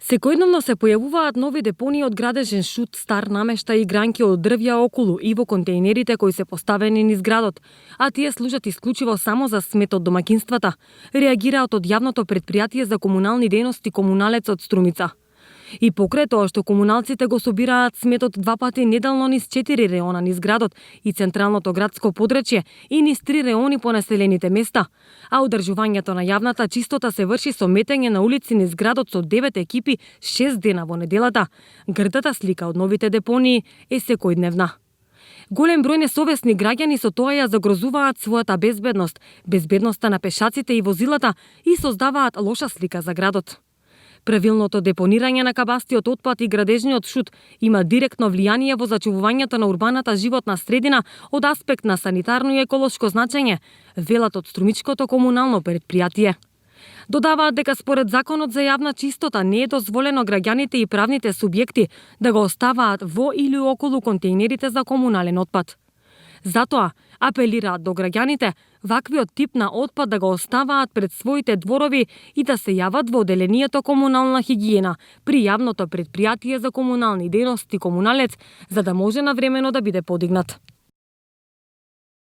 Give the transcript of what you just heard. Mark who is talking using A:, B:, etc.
A: Секојдневно се појавуваат нови депонии од градежен шут, стар намештај и гранки од дрвја околу и во контејнерите кои се поставени низ градот, а тие служат исклучиво само за смет од домаќинствата, реагираат од јавното претпријатие за комунални дејности Комуналец од Струмица. И покрај тоа што комуналците го собираат сметот 2 пати неделно низ 4 реона низ градот и централното градско подрачје и низ 3 реони по населените места, а одржувањето на јавната чистота се врши со метење на улици низ градот со 9 екипи 6 дена во неделата. Грдата слика од новите депонии е секојдневна. Голем број несовесни граѓани со тоа ја загрозуваат својата безбедност, безбедноста на пешаците и возилата и создаваат лоша слика за градот. Правилното депонирање на кабастиот отпад и градежниот шут има директно влијание во зачувувањето на урбаната животна средина од аспект на санитарно и еколошко значење, велат од Струмичкото комунално претпријатие. Додаваат дека според Законот за јавна чистота не е дозволено граѓаните и правните субјекти да го оставаат во или околу контејнерите за комунален отпад. Затоа апелираат до граѓаните ваквиот тип на отпад да го оставаат пред своите дворови и да се јават во одделението комунална хигиена при јавното претпријатие за комунални дејности Комуналец, за да може навремено да биде подигнат.